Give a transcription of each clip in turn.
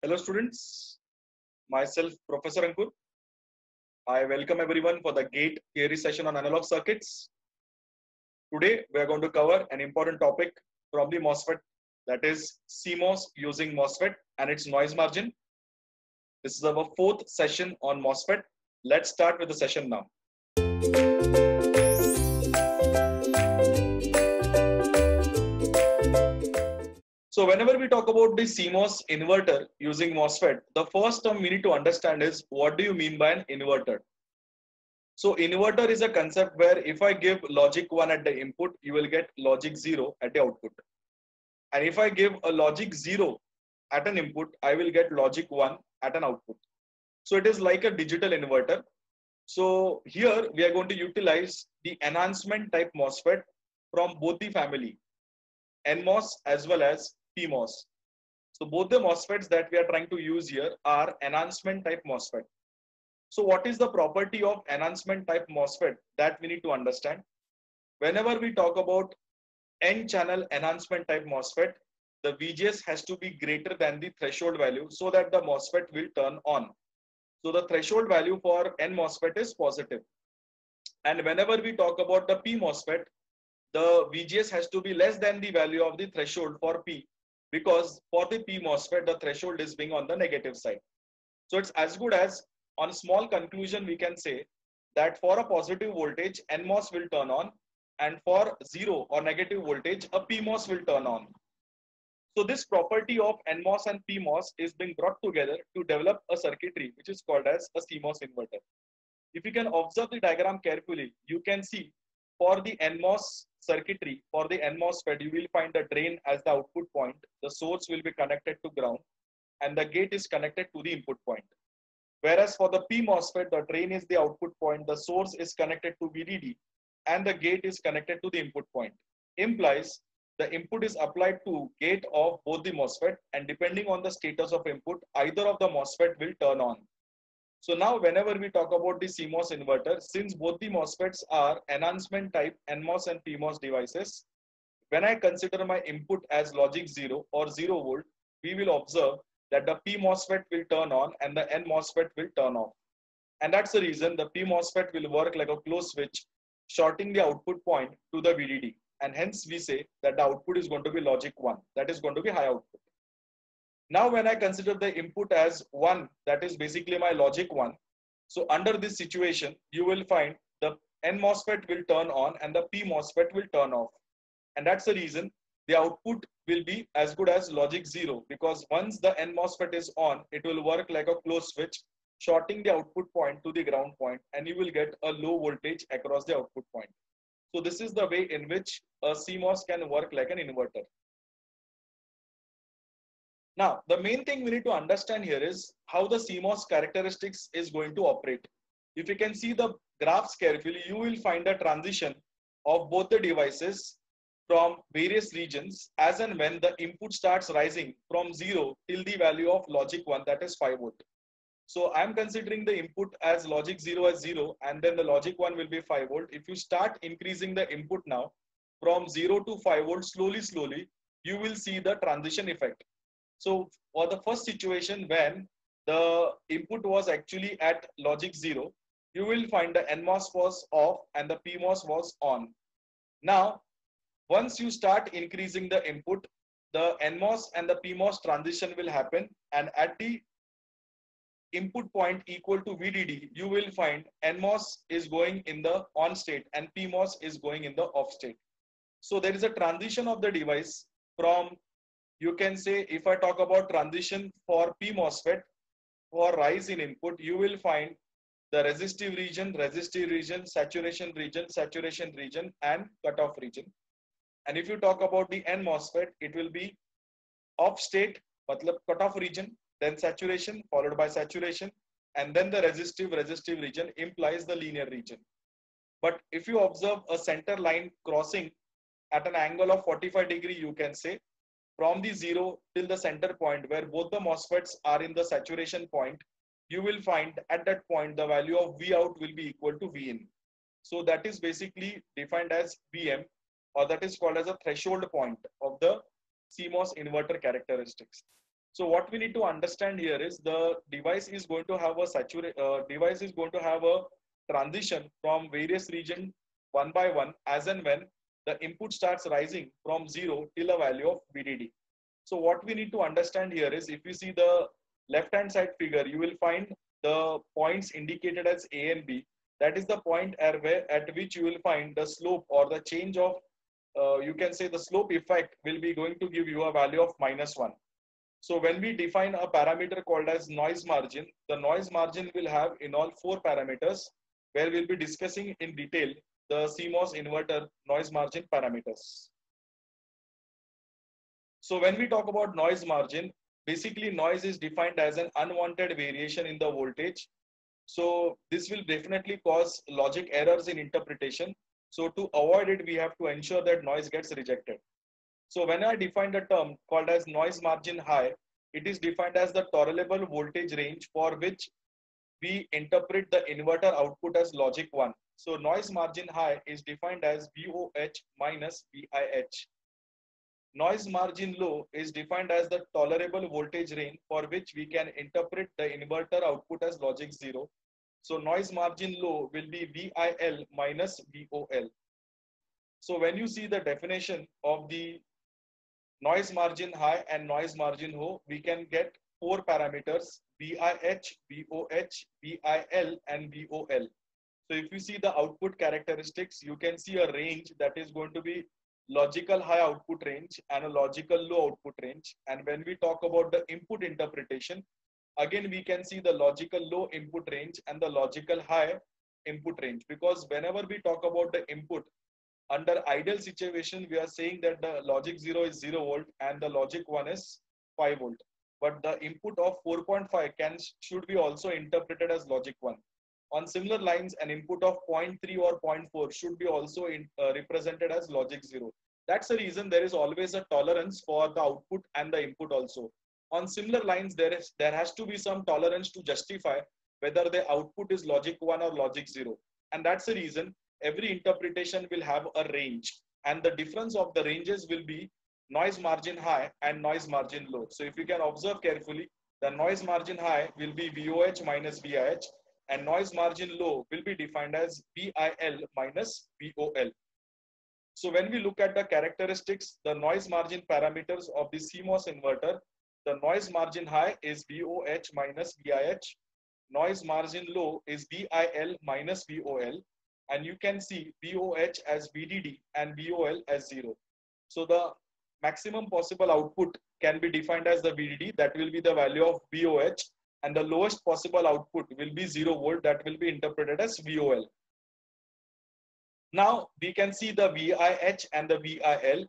Hello students, myself Professor Ankur. I welcome everyone for the GATE theory session on analog circuits. Today we are going to cover an important topic from the MOSFET, that is CMOS using MOSFET and its noise margin. This is our fourth session on MOSFET. Let's start with the session now. So whenever we talk about the CMOS inverter using MOSFET, the first term we need to understand is what do you mean by an inverter? So inverter is a concept where if I give logic 1 at the input, you will get logic 0 at the output. And if I give a logic 0 at an input, I will get logic 1 at an output. So it is like a digital inverter. So here we are going to utilize the enhancement type MOSFET from both the family, NMOS as well as PMOS. So both the MOSFETs that we are trying to use here are enhancement type MOSFET. So what is the property of enhancement type MOSFET that we need to understand? Whenever we talk about N-channel enhancement type MOSFET, the VGS has to be greater than the threshold value so that the MOSFET will turn on. So the threshold value for N MOSFET is positive. And whenever we talk about the P MOSFET, the VGS has to be less than the value of the threshold for P, because for the P MOSFET, the threshold is being on the negative side. So it's as good as, on a small conclusion, we can say that for a positive voltage, NMOS will turn on, and for zero or negative voltage, a PMOS will turn on. So this property of NMOS and PMOS is being brought together to develop a circuitry which is called as a CMOS inverter. If you can observe the diagram carefully, you can see for the NMOS circuitry, for the NMOS FET, you will find the drain as the output point, the source will be connected to ground, and the gate is connected to the input point. Whereas for the P MOSFET, the drain is the output point, the source is connected to VDD, and the gate is connected to the input point. Implies the input is applied to gate of both the MOSFET, and depending on the status of input, either of the MOSFET will turn on. So now whenever we talk about the CMOS inverter, since both the MOSFETs are enhancement type NMOS and PMOS devices, when I consider my input as logic 0 or 0 volt, we will observe that the P MOSFET will turn on and the N MOSFET will turn off. And that's the reason the P MOSFET will work like a closed switch, shorting the output point to the VDD. And hence we say that the output is going to be logic 1, that is going to be high output. Now when I consider the input as 1, that is basically my logic 1. So under this situation, you will find the N MOSFET will turn on and the P MOSFET will turn off. And that's the reason the output will be as good as logic 0, because once the N MOSFET is on, it will work like a closed switch, shorting the output point to the ground point, and you will get a low voltage across the output point. So this is the way in which a CMOS can work like an inverter. Now, the main thing we need to understand here is how the CMOS characteristics is going to operate. If you can see the graphs carefully, you will find a transition of both the devices from various regions as and when the input starts rising from 0 till the value of logic 1, that is 5 volt. So I'm considering the input as logic 0 as 0, and then the logic 1 will be 5 volt. If you start increasing the input now from 0 to 5 volt slowly, you will see the transition effect. So for the first situation, when the input was actually at logic 0, you will find the NMOS was off and the PMOS was on. Now, once you start increasing the input, the NMOS and the PMOS transition will happen, and at the input point equal to VDD, you will find NMOS is going in the on state and PMOS is going in the off state. So there is a transition of the device from, you can say, if I talk about transition for P MOSFET, for rise in input, you will find the resistive region, saturation region, and cutoff region. And if you talk about the N MOSFET, it will be off state, matlab cutoff region, then saturation, followed by saturation, and then the resistive region implies the linear region. But if you observe a center line crossing at an angle of 45 degree, you can say, from the 0 till the center point where both the MOSFETs are in the saturation point, you will find at that point the value of V out will be equal to V in. So that is basically defined as VM, or that is called as a threshold point of the CMOS inverter characteristics. So what we need to understand here is the device is going to have a device is going to have a transition from various region one by one as and when the input starts rising from 0 till a value of VDD. So what we need to understand here is if you see the left hand side figure, you will find the points indicated as A and B. That is the point at which you will find the slope or the change of, you can say the slope effect will be going to give you a value of -1. So when we define a parameter called as noise margin, the noise margin will have in all 4 parameters where we'll be discussing in detail the CMOS inverter noise margin parameters. So when we talk about noise margin, basically noise is defined as an unwanted variation in the voltage. So this will definitely cause logic errors in interpretation. So to avoid it, we have to ensure that noise gets rejected. So when I define the term called as noise margin high, it is defined as the tolerable voltage range for which we interpret the inverter output as logic 1. So noise margin high is defined as VOH minus VIH. Noise margin low is defined as the tolerable voltage range for which we can interpret the inverter output as logic 0. So noise margin low will be VIL minus VOL. So when you see the definition of the noise margin high and noise margin low, we can get 4 parameters: VIH, VOH, VIL, and VOL. So if you see the output characteristics, you can see a range that is going to be logical high output range and a logical low output range. And when we talk about the input interpretation, again we can see the logical low input range and the logical high input range, because whenever we talk about the input, under ideal situation, we are saying that the logic 0 is 0 volt and the logic 1 is 5 volt. But the input of 4.5 should be also interpreted as logic 1. On similar lines, an input of 0.3 or 0.4 should be also represented as logic 0. That's the reason there is always a tolerance for the output and the input also. On similar lines, there has to be some tolerance to justify whether the output is logic 1 or logic 0. And that's the reason every interpretation will have a range, and the difference of the ranges will be noise margin high and noise margin low. So if you can observe carefully, the noise margin high will be VOH minus VIH, and noise margin low will be defined as VIL minus VOL. So when we look at the characteristics, the noise margin parameters of the CMOS inverter, the noise margin high is VOH minus VIH, noise margin low is VIL minus VOL, and you can see VOH as VDD and VOL as 0. So the maximum possible output can be defined as the VDD, that will be the value of VOH, and the lowest possible output will be 0 volt, that will be interpreted as VOL. Now we can see the VIH and the VIL.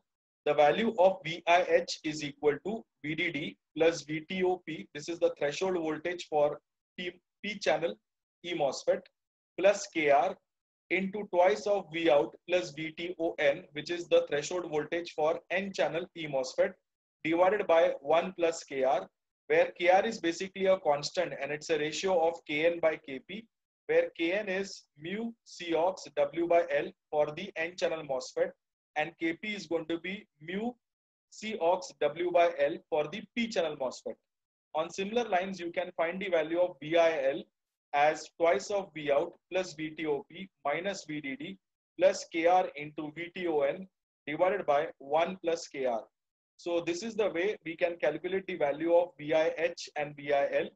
The value of VIH is equal to VDD plus VTOP. This is the threshold voltage for P channel E MOSFET, plus KR into twice of Vout plus VTON, which is the threshold voltage for N channel E MOSFET, divided by 1 plus KR, where KR is basically a constant and it's a ratio of Kn by Kp, where Kn is mu Cox W by L for the N channel MOSFET, and Kp is going to be mu Cox W by L for the P channel MOSFET. On similar lines, you can find the value of VIL as twice of Vout plus VTOP minus VDD plus KR into VTON divided by 1 plus KR. So this is the way we can calculate the value of VIH and VIL.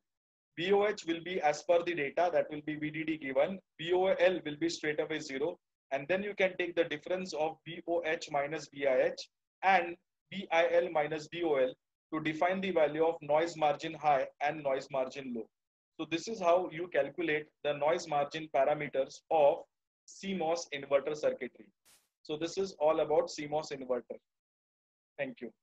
VOH will be as per the data, that will be VDD given. VOL will be straight away 0. And then you can take the difference of VOH minus VIH and VIL minus VOL to define the value of noise margin high and noise margin low. So this is how you calculate the noise margin parameters of CMOS inverter circuitry. So this is all about CMOS inverter. Thank you.